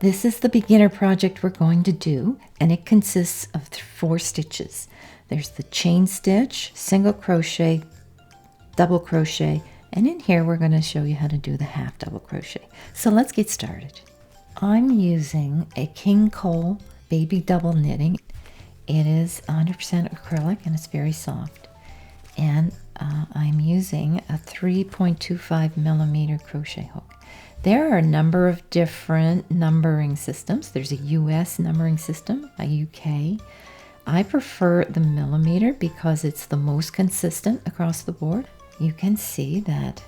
This is the beginner project we're going to do, and it consists of 4 stitches. There's the chain stitch, single crochet, double crochet, and in here we're going to show you how to do the half double crochet. So let's get started. I'm using a King Cole baby double knitting. It is 100% acrylic and it's very soft. And I'm using a 3.25 millimeter crochet hook. There are a number of different numbering systems. There's a US numbering system, a UK. I prefer the millimeter because it's the most consistent across the board. You can see that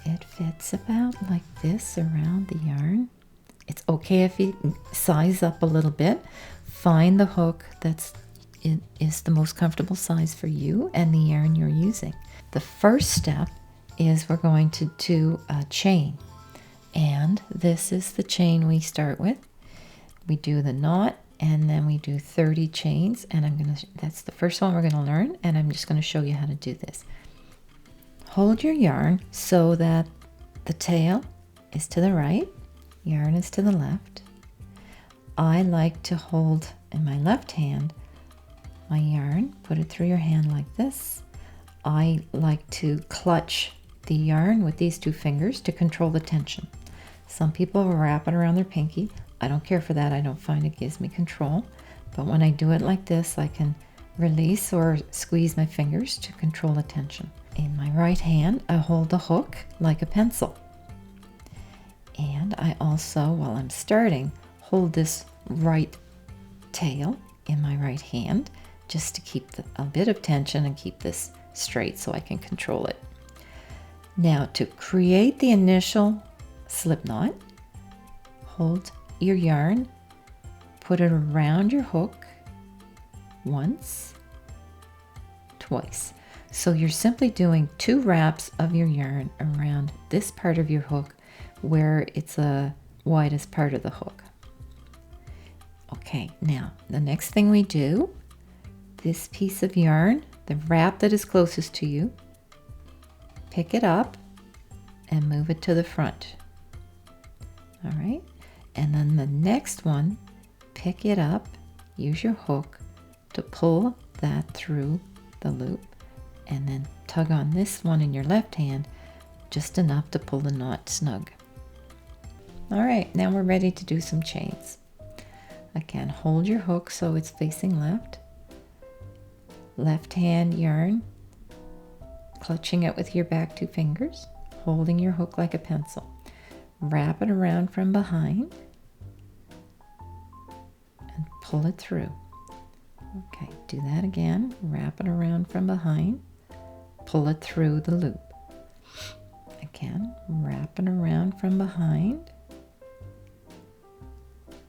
it fits about like this around the yarn. It's okay if you size up a little bit. Find the hook is the most comfortable size for you and the yarn you're using. The first step is we're going to do a chain. And this is the chain we start with. We do the knot and then we do 30 chains, and that's the first one we're going to learn, and I'm just going to show you how to do this. Hold your yarn so that the tail is to the right, yarn is to the left. I like to hold in my left hand my yarn, put it through your hand like this. I like to clutch the yarn with these 2 fingers to control the tension. Some people wrap it around their pinky. I don't care for that. I don't find it gives me control. But when I do it like this, I can release or squeeze my fingers to control the tension. In my right hand, I hold the hook like a pencil. And I also, while I'm starting, hold this right tail in my right hand just to keep a bit of tension and keep this straight so I can control it. Now, to create the initial slip knot, hold your yarn, put it around your hook once, twice. So you're simply doing 2 wraps of your yarn around this part of your hook where it's the widest part of the hook. Okay, now the next thing we do, this piece of yarn, the wrap that is closest to you, pick it up and move it to the front. All right, and then the next one, pick it up, use your hook to pull that through the loop, and then tug on this one in your left hand just enough to pull the knot snug. All right, now we're ready to do some chains. Again, hold your hook so it's facing left. Left hand yarn, clutching it with your back 2 fingers, holding your hook like a pencil. Wrap it around from behind and pull it through. Okay, do that again. Wrap it around from behind, pull it through the loop. Again, wrap it around from behind,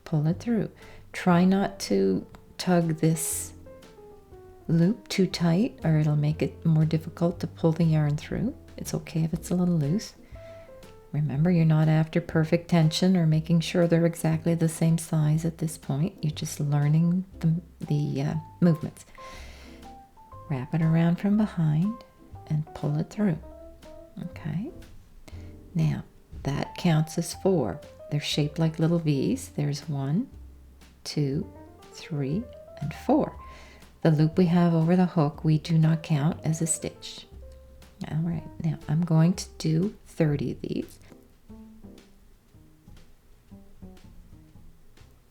pull it through. Try not to tug this loop too tight or it'll make it more difficult to pull the yarn through. It's okay if it's a little loose. Remember, you're not after perfect tension or making sure they're exactly the same size at this point. You're just learning the movements. Wrap it around from behind and pull it through. Okay. Now, that counts as 4. They're shaped like little V's. There's 1, 2, 3, and 4. The loop we have over the hook, we do not count as a stitch. All right, now I'm going to do 30 of these.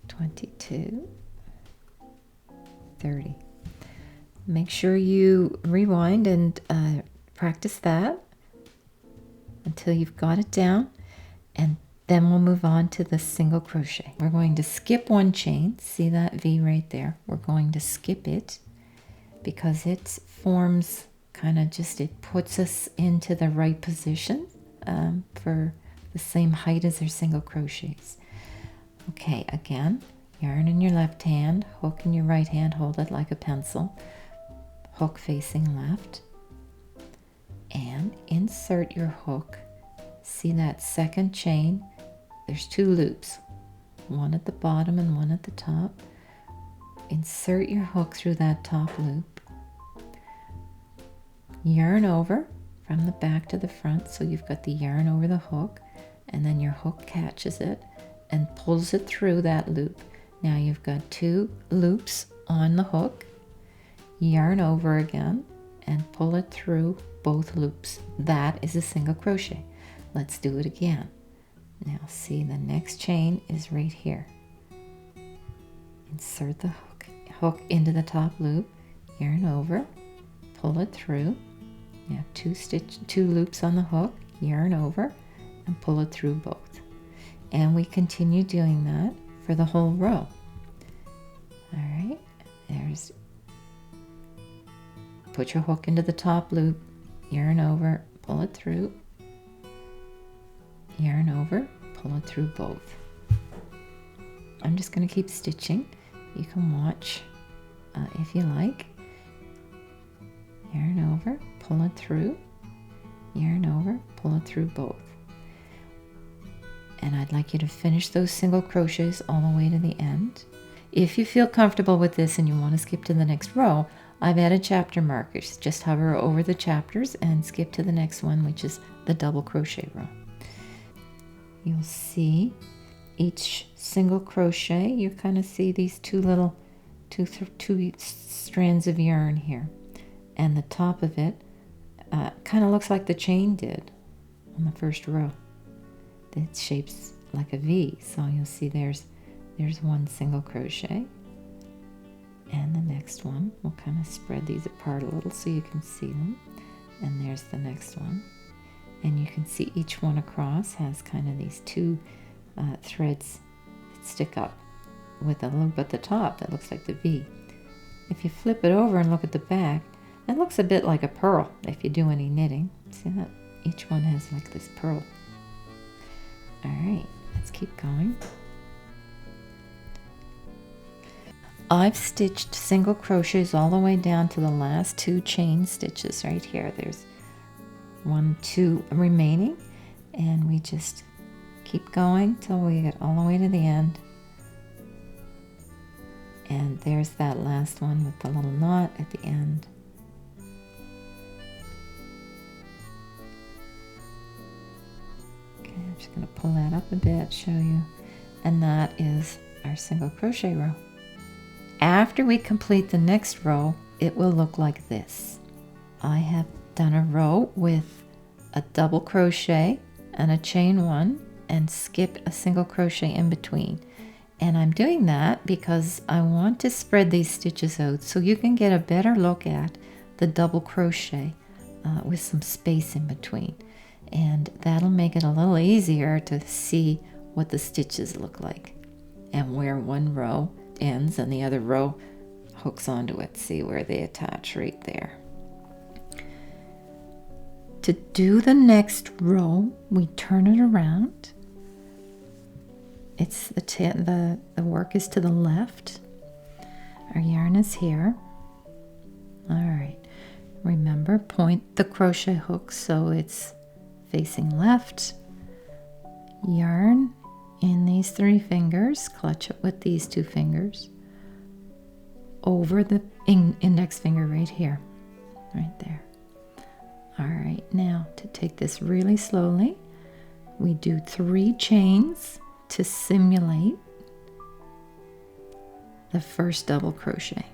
22, 30. Make sure you rewind and practice that until you've got it down, and then we'll move on to the single crochet. We're going to skip 1 chain. See that V right there? We're going to skip it because it forms kind of just, it puts us into the right position for the same height as our single crochets. Okay, again, yarn in your left hand, hook in your right hand, hold it like a pencil, hook facing left, and insert your hook. See that second chain? There's 2 loops, one at the bottom and one at the top. Insert your hook through that top loop. Yarn over from the back to the front, so you've got the yarn over the hook, and then your hook catches it and pulls it through that loop. Now you've got 2 loops on the hook, yarn over again and pull it through both loops. That is a single crochet. Let's do it again. Now see, the next chain is right here. Insert the hook into the top loop, yarn over, pull it through. Now 2 loops on the hook, yarn over and pull it through both. And we continue doing that for the whole row. All right, put your hook into the top loop, yarn over, pull it through, yarn over, pull it through both. I'm just going to keep stitching. You can watch if you like. Yarn over, pull it through, yarn over, pull it through both. And I'd like you to finish those single crochets all the way to the end. If you feel comfortable with this and you want to skip to the next row, I've added chapter markers. Just hover over the chapters and skip to the next one, which is the double crochet row. You'll see each single crochet, you kind of see these two strands of yarn here. And the top of it kind of looks like the chain did on the first row. It shapes like a V, so you'll see there's one single crochet, and the next one, we'll kind of spread these apart a little so you can see them, and there's the next one, and you can see each one across has kind of these 2 threads that stick up with a loop at the top that looks like the V. If you flip it over and look at the back, it looks a bit like a pearl if you do any knitting. See that? Each one has like this pearl. All right, let's keep going. I've stitched single crochets all the way down to the last 2 chain stitches right here. There's 1, 2 remaining, and we just keep going till we get all the way to the end. And there's that last one with the little knot at the end. I'm just going to pull that up a bit, show you, and that is our single crochet row. After we complete the next row, it will look like this. I have done a row with a double crochet and a chain 1 and skipped a single crochet in between. And I'm doing that because I want to spread these stitches out so you can get a better look at the double crochet with some space in between. And that'll make it a little easier to see what the stitches look like and where one row ends and the other row hooks onto it. See where they attach right there. To do the next row, we turn it around. It's the work is to the left. Our yarn is here. All right. Remember, point the crochet hook so it's facing left. Yarn in these 3 fingers, clutch it with these 2 fingers over the index finger right here, right there. All right, now to take this really slowly, we do 3 chains to simulate the first double crochet.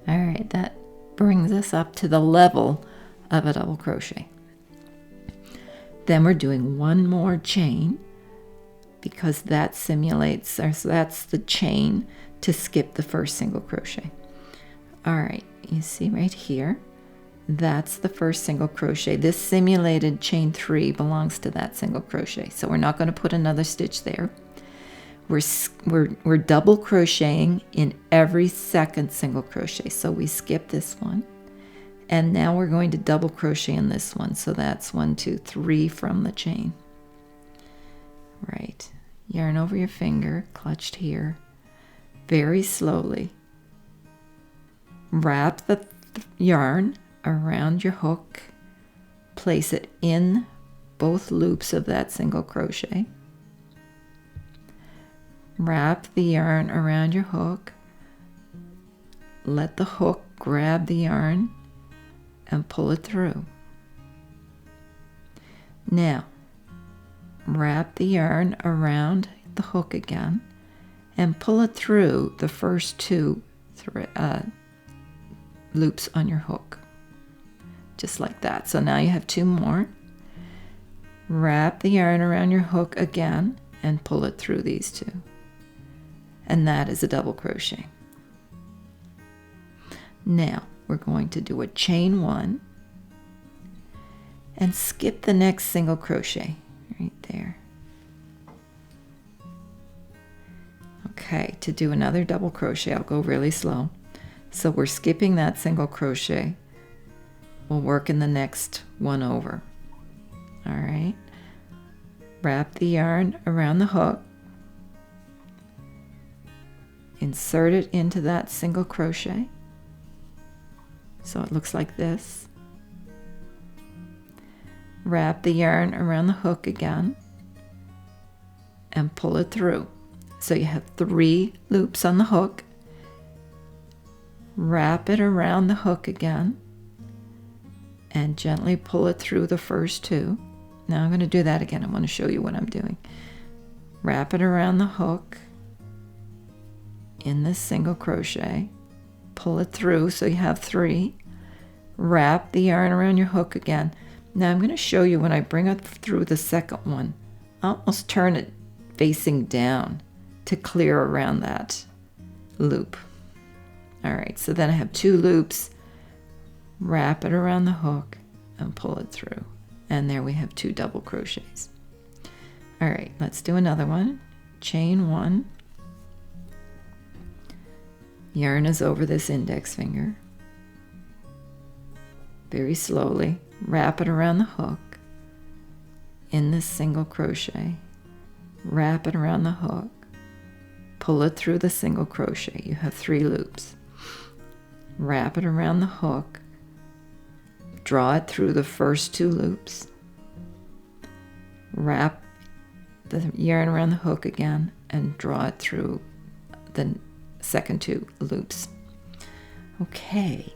All right, that brings us up to the level of a double crochet. Then we're doing 1 more chain because that simulates, or so that's the chain to skip the first single crochet. All right, you see right here, that's the first single crochet. This simulated chain 3 belongs to that single crochet, so we're not going to put another stitch there. We're double crocheting in every second single crochet, so we skip this one. And now we're going to double crochet in this one. So that's 1, 2, 3 from the chain. Right. Yarn over your finger, clutched here. Very slowly. Wrap the yarn around your hook. Place it in both loops of that single crochet. Wrap the yarn around your hook. Let the hook grab the yarn and pull it through. Now, wrap the yarn around the hook again and pull it through the first two loops on your hook, just like that. So now you have two more. Wrap the yarn around your hook again and pull it through these two, and that is a double crochet. Now we're going to do a chain one and skip the next single crochet right there. Okay, to do another double crochet, I'll go really slow. So we're skipping that single crochet. We'll work in the next one over. All right, wrap the yarn around the hook, insert it into that single crochet so it looks like this. Wrap the yarn around the hook again and pull it through. So you have 3 loops on the hook. Wrap it around the hook again and gently pull it through the first 2. Now I'm going to do that again. I want to show you what I'm doing. Wrap it around the hook in this single crochet. Pull it through so you have 3. Wrap the yarn around your hook again. Now I'm going to show you when I bring it through the second one. I'll almost turn it facing down to clear around that loop. All right, so then I have 2 loops. Wrap it around the hook and pull it through. And there we have 2 double crochets. All right, let's do another one. Chain 1. Yarn is over this index finger. Very slowly, wrap it around the hook in this single crochet. Wrap it around the hook. Pull it through the single crochet. You have 3 loops. Wrap it around the hook. Draw it through the first 2 loops. Wrap the yarn around the hook again and draw it through the second 2 loops. Okay.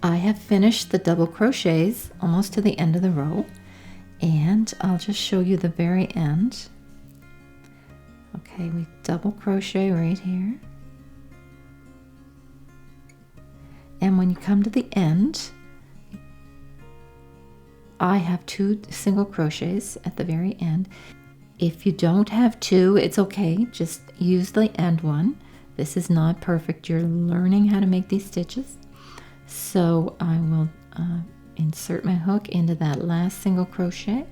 I have finished the double crochets almost to the end of the row, and I'll just show you the very end. Okay, we double crochet right here. And when you come to the end, I have 2 single crochets at the very end. If you don't have 2, it's okay. Just use the end one. This is not perfect. You're learning how to make these stitches. So I will insert my hook into that last single crochet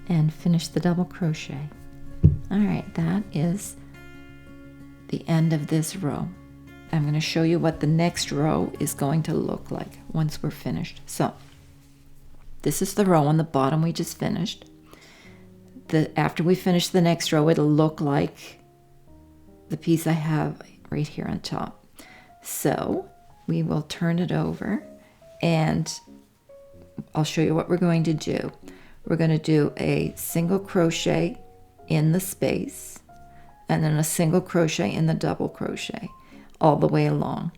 and finish the double crochet. All right, that is the end of this row. I'm going to show you what the next row is going to look like once we're finished. So this is the row on the bottom we just finished. After we finish the next row, it'll look like the piece I have right here on top. So we will turn it over and I'll show you what we're going to do. We're going to do a single crochet in the space and then a single crochet in the double crochet all the way along,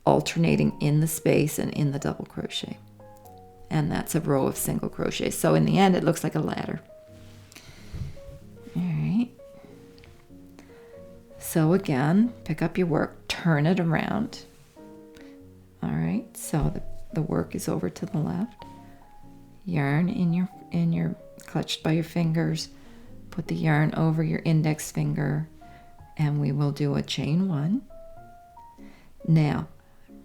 alternating in the space and in the double crochet. And that's a row of single crochet. So in the end, it looks like a ladder. All right. So again, pick up your work, turn it around. All right, so the work is over to the left. Yarn in your clutched by your fingers. Put the yarn over your index finger, and we will do a chain 1. Now,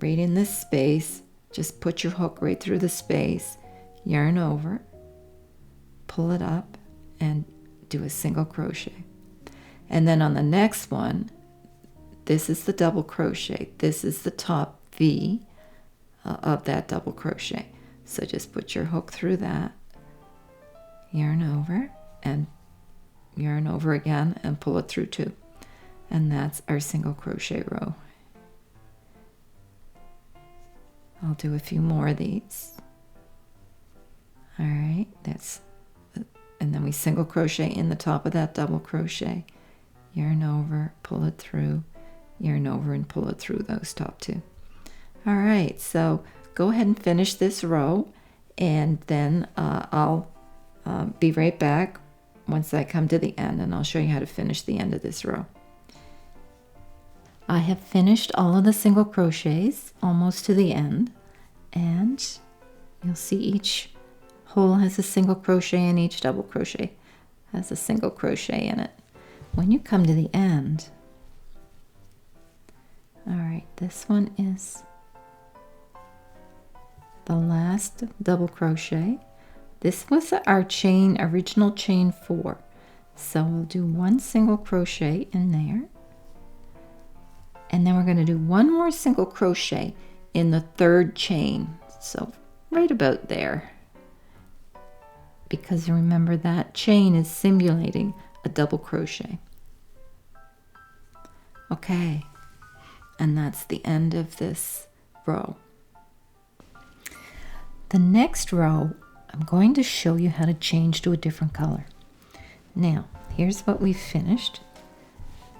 right in this space, just put your hook right through the space, yarn over, pull it up, and do a single crochet. And then on the next one, this is the double crochet. This is the top V of that double crochet. So just put your hook through that, yarn over, and yarn over again, and pull it through 2. And that's our single crochet row. I'll do a few more of these. All right, and then we single crochet in the top of that double crochet, yarn over, pull it through, yarn over, and pull it through those top 2. All right, so go ahead and finish this row, and then I'll be right back once I come to the end, and I'll show you how to finish the end of this row. I have finished all of the single crochets almost to the end, and you'll see each hole has a single crochet and each double crochet has a single crochet in it. When you come to the end, all right, this one is the last double crochet. This was our original chain 4. So we'll do one single crochet in there. And then we're going to do one more single crochet in the 3rd chain. So right about there. Because remember, that chain is simulating a double crochet. Okay. And that's the end of this row. The next row, I'm going to show you how to change to a different color. Now, here's what we finished.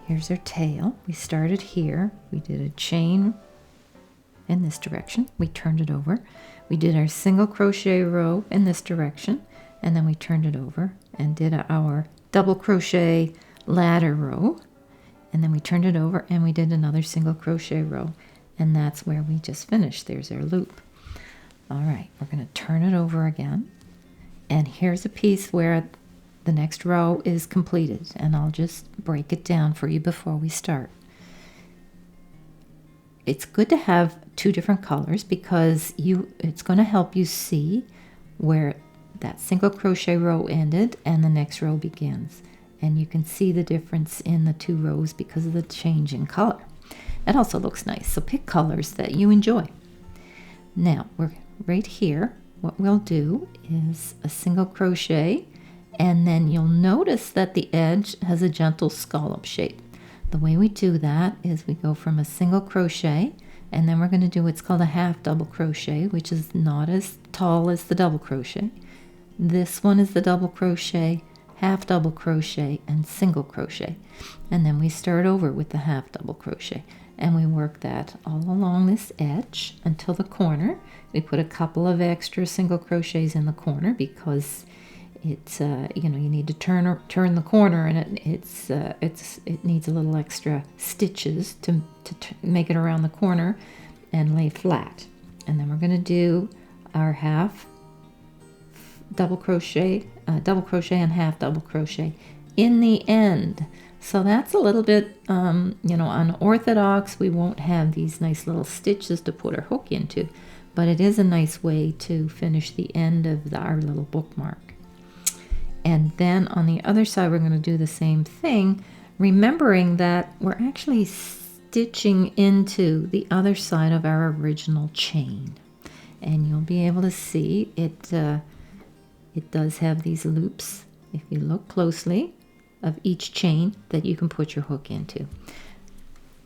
Here's our tail. We started here. We did a chain in this direction. We turned it over. We did our single crochet row in this direction, and then we turned it over and did our double crochet ladder row, and then we turned it over and we did another single crochet row, and that's where we just finished. There's our loop. All right, we're going to turn it over again, and here's a piece where the next row is completed, and I'll just break it down for you before we start. It's good to have 2 different colors because it's going to help you see where that single crochet row ended and the next row begins, and you can see the difference in the 2 rows because of the change in color. It also looks nice, so pick colors that you enjoy. Now we're right here. What we'll do is a single crochet, and then you'll notice that the edge has a gentle scallop shape. The way we do that is we go from a single crochet, and then we're going to do what's called a half double crochet, which is not as tall as the double crochet. This one is the double crochet, half double crochet, and single crochet. And then we start over with the half double crochet, and we work that all along this edge until the corner. We put a couple of extra single crochets in the corner because it's you need to turn the corner, and it needs a little extra stitches to make it around the corner and lay flat. And then we're going to do our half double crochet and half double crochet in the end. So that's a little bit unorthodox. We won't have these nice little stitches to put our hook into, but it is a nice way to finish the end of our little bookmark. And then on the other side, we're going to do the same thing, remembering that we're actually stitching into the other side of our original chain. And you'll be able to see it does have these loops, if you look closely, of each chain that you can put your hook into.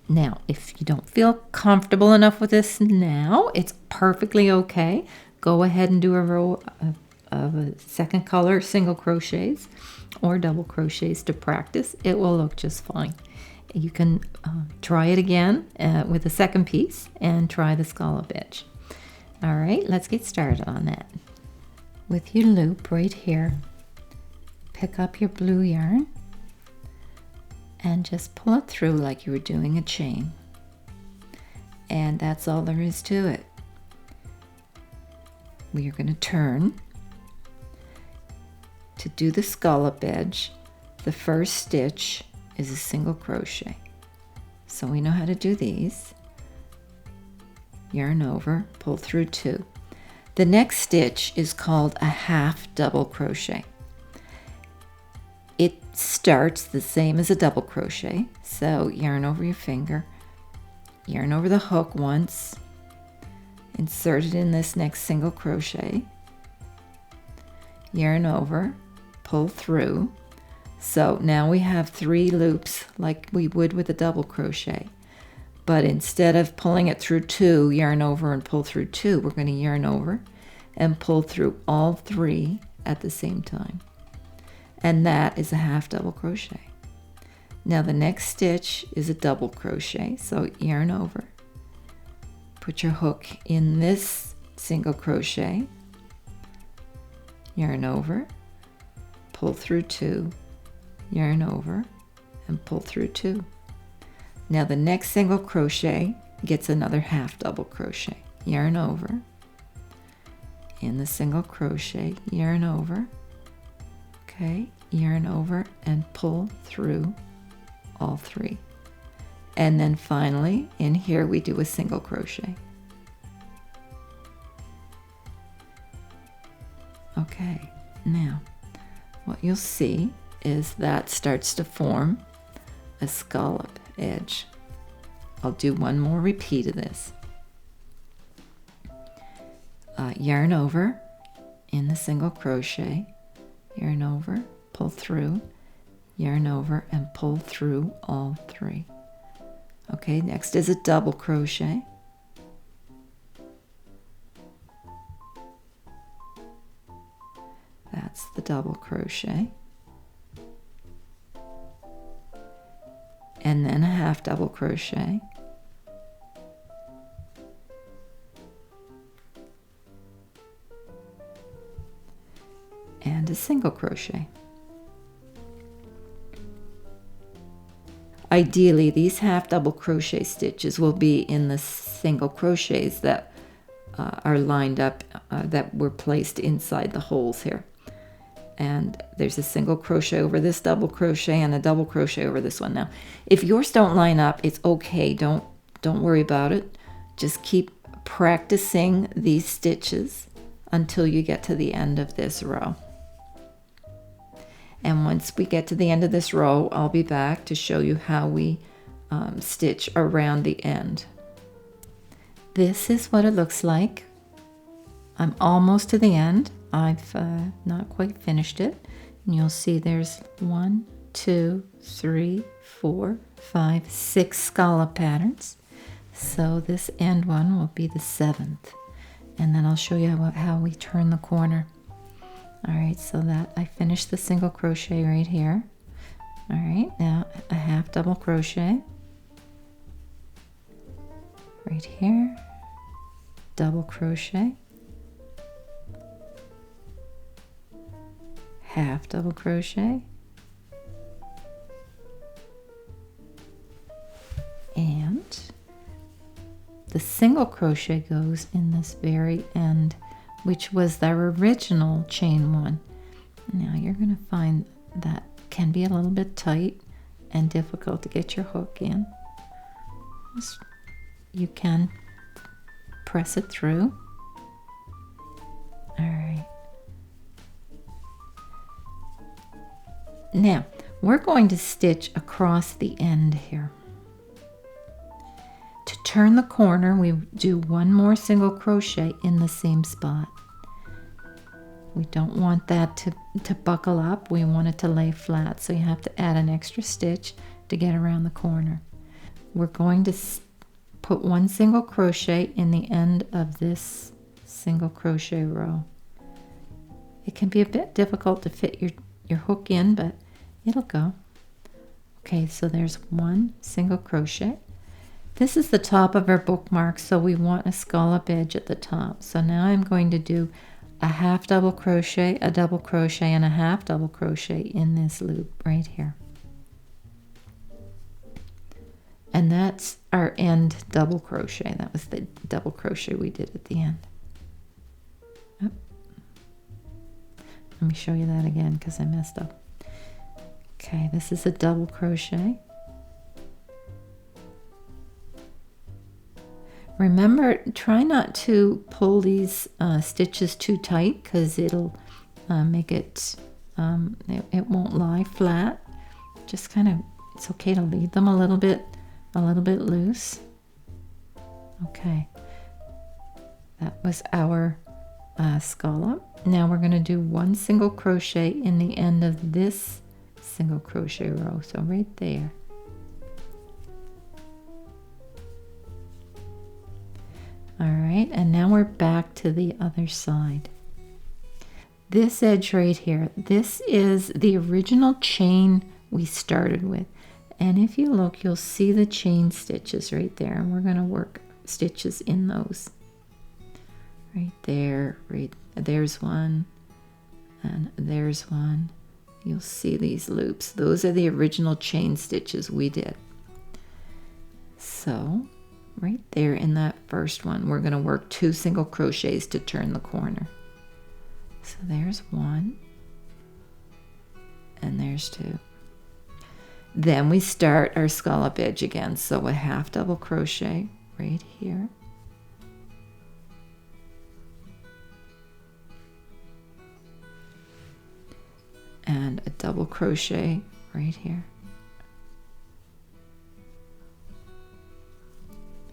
Now, if you don't feel comfortable enough with this now, it's perfectly okay. Go ahead and do a row of a second color single crochets or double crochets to practice. It will look just fine. You can try it again with a second piece and try the scallop edge. All right, let's get started on that. With your loop right here, pick up your blue yarn and just pull it through like you were doing a chain. And that's all there is to it. We are going to turn. To do the scallop edge, the first stitch is a single crochet. So we know how to do these. Yarn over, pull through 2. The next stitch is called a half double crochet. It starts the same as a double crochet. So yarn over your finger, yarn over the hook once, insert it in this next single crochet, yarn over, pull through. So now we have 3 loops like we would with a double crochet, but instead of pulling it through 2, yarn over and pull through 2, we're going to yarn over and pull through all 3 at the same time, and that is a half double crochet. Now the next stitch is a double crochet, so yarn over, put your hook in this single crochet, yarn over, pull through 2, yarn over, and pull through 2. Now the next single crochet gets another half double crochet. Yarn over, in the single crochet, yarn over, okay, yarn over and pull through all 3. And then finally in here we do a single crochet. Okay, now what you'll see is that starts to form a scallop edge. I'll do one more repeat of this. Yarn over in the single crochet, yarn over, pull through, yarn over and pull through all 3. Okay, next is a double crochet. That's the double crochet. And then a half double crochet. And a single crochet. Ideally, these half double crochet stitches will be in the single crochets that are lined up, that were placed inside the holes here. And there's a single crochet over this double crochet and a double crochet over this one. Now, if yours don't line up, it's okay. Don't worry about it. Just keep practicing these stitches until you get to the end of this row. And once we get to the end of this row, I'll be back to show you how we stitch around the end. This is what it looks like. I'm almost to the end. I've not quite finished it. And you'll see there's 1, 2, 3, 4, 5, 6 scallop patterns. So this end one will be the 7th. And then I'll show you how we turn the corner. All right, so that I finished the single crochet right here. All right, now a half double crochet right here, double crochet, half double crochet, and the single crochet goes in this very end, which was our original chain one. Now you're going to find that can be a little bit tight and difficult to get your hook in. You can press it through. All right. Now we're going to stitch across the end here. To turn the corner, we do one more single crochet in the same spot. We don't want that to buckle up. We want it to lay flat, so you have to add an extra stitch to get around the corner. We're going to put one single crochet in the end of this single crochet row. It can be a bit difficult to fit your hook in, but it'll go. Okay, so there's one single crochet. This is the top of our bookmark, so we want a scallop edge at the top. So now I'm going to do a half double crochet, a double crochet, and a half double crochet in this loop right here. And that's our end double crochet. That was the double crochet we did at the end. Oh. Let me show you that again because I messed up. Okay, this is a double crochet. Remember, try not to pull these stitches too tight because it'll make it, it won't lie flat. Just kind of, it's okay to leave them a little bit loose. Okay, that was our scallop. Now we're going to do one single crochet in the end of this single crochet row, so right there. All right, and now we're back to the other side. This edge right here, this is the original chain we started with. And if you look, you'll see the chain stitches right there. And we're going to work stitches in those. Right there, right there's one, And there's one. You'll see these loops. Those are the original chain stitches we did. So right there in that first one, we're going to work 2 single crochets to turn the corner. So there's 1, and there's 2. Then we start our scallop edge again. So a half double crochet right here. And a double crochet right here.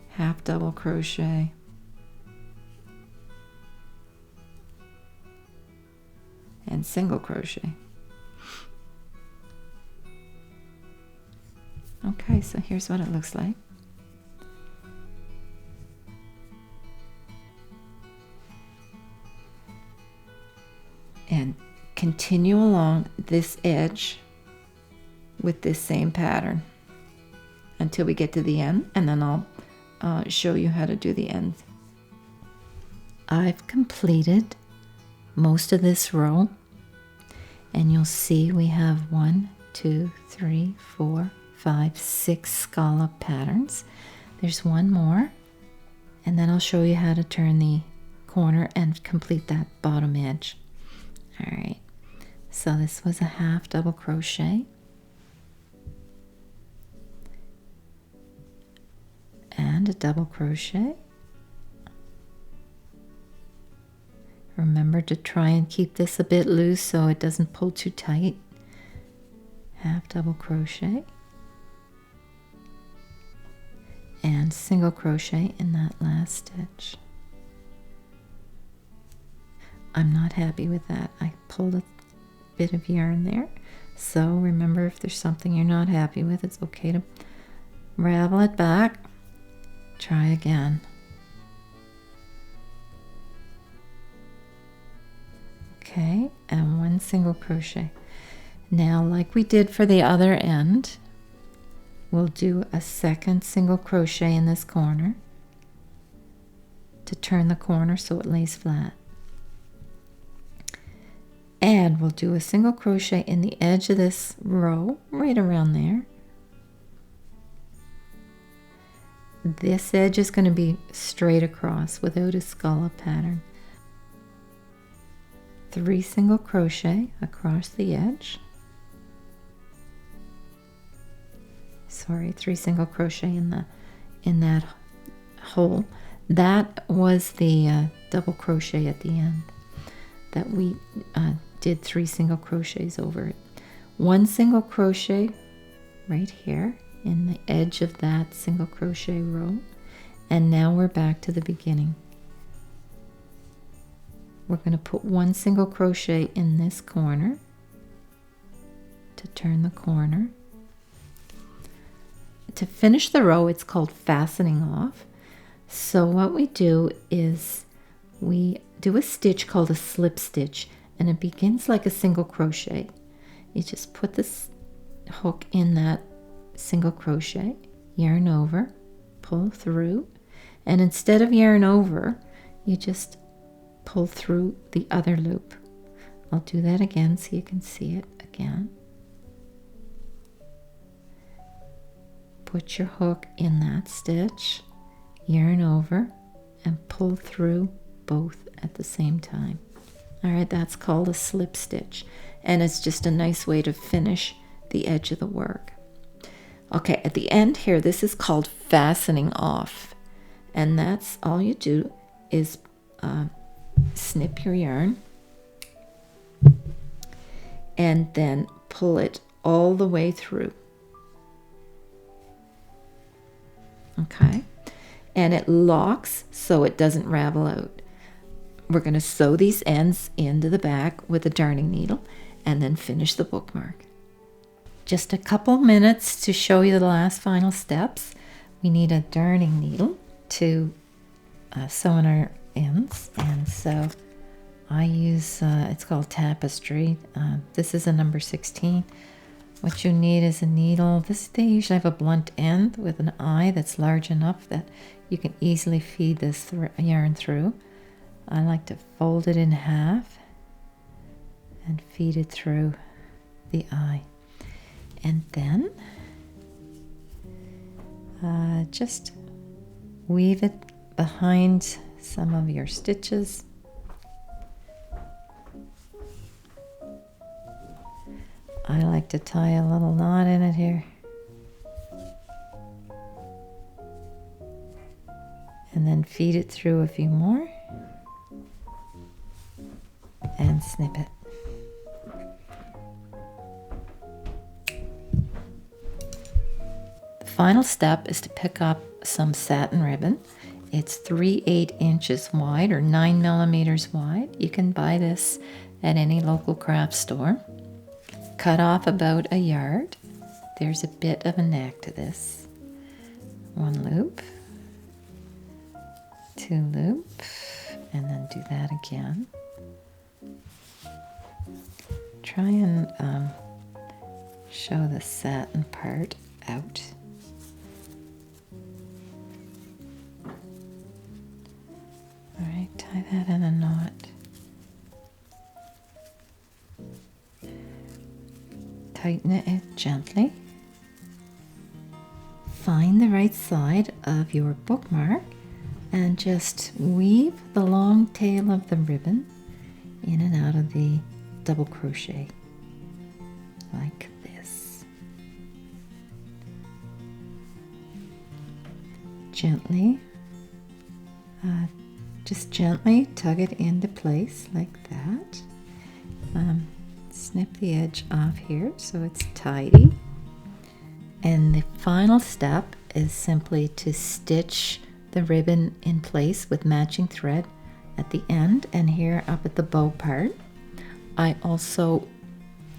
Half double crochet. And single crochet. Okay, so here's what it looks like. And continue along this edge with this same pattern until we get to the end, and then I'll show you how to do the end. I've completed most of this row, and you'll see we have 1, 2, 3, 4, 5, 6 scallop patterns. There's one more, and then I'll show you how to turn the corner and complete that bottom edge. All right, so this was a half double crochet and a double crochet. Remember to try and keep this a bit loose so it doesn't pull too tight. Half double crochet and single crochet in that last stitch. I'm not happy with that. I pulled a bit of yarn there. So remember, if there's something you're not happy with, it's okay to ravel it back. Try again. Okay, and 1 single crochet. Now, like we did for the other end, we'll do a second single crochet in this corner to turn the corner so it lays flat. And we'll do a single crochet in the edge of this row, right around there. This edge is going to be straight across without a scallop pattern. 3 single crochet across the edge. Sorry, 3 single crochet in that hole. That was the double crochet at the end that we did 3 single crochets over it. 1 single crochet right here in the edge of that single crochet row, and now we're back to the beginning. We're going to put 1 single crochet in this corner to turn the corner. To finish the row, it's called fastening off. So what we do is we do a stitch called a slip stitch, and it begins like a single crochet. You just put this hook in that single crochet, yarn over, pull through, and instead of yarn over, you just pull through the other loop. I'll do that again so you can see it again. Put your hook in that stitch, yarn over, and pull through both at the same time. All right, that's called a slip stitch, and it's just a nice way to finish the edge of the work. Okay, at the end here, this is called fastening off, and that's all you do is snip your yarn and then pull it all the way through. Okay, and it locks so it doesn't ravel out. We're going to sew these ends into the back with a darning needle and then finish the bookmark. Just a couple minutes to show you the last final steps. We need a darning needle to sew in our ends, and so I use it's called tapestry. This is a number 16. What you need is a needle. They usually have a blunt end with an eye that's large enough that you can easily feed this yarn through. I like to fold it in half and feed it through the eye. And then just weave it behind some of your stitches. I like to tie a little knot in it here. And then feed it through a few more and snip it. The final step is to pick up some satin ribbon. It's 3/8 inches wide or 9 millimeters wide. You can buy this at any local craft store. Cut off about a yard. There's a bit of a neck to this. 1 loop, 2 loop, and then do that again. Try and show the satin part out. All right, tie that in a knot. Tighten it gently. Find the right side of your bookmark and just weave the long tail of the ribbon in and out of the double crochet like this. Gently, just gently tug it into place like that. Snip the edge off here so it's tidy. And the final step is simply to stitch the ribbon in place with matching thread at the end and here up at the bow part. I also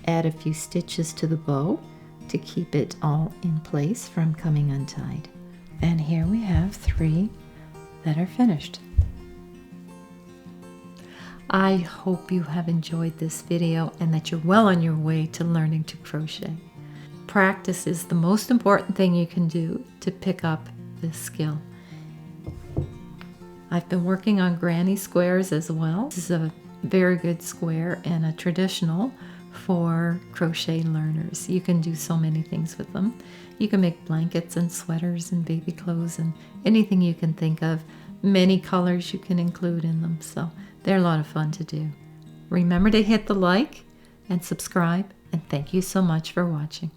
add a few stitches to the bow to keep it all in place from coming untied. And here we have 3 that are finished. I hope you have enjoyed this video and that you're well on your way to learning to crochet. Practice is the most important thing you can do to pick up this skill. I've been working on granny squares as well. This is a very good square and a traditional for crochet learners. You can do so many things with them. You can make blankets and sweaters and baby clothes and anything you can think of. Many colors you can include in them, so they're a lot of fun to do. Remember to hit the like and subscribe, and thank you so much for watching.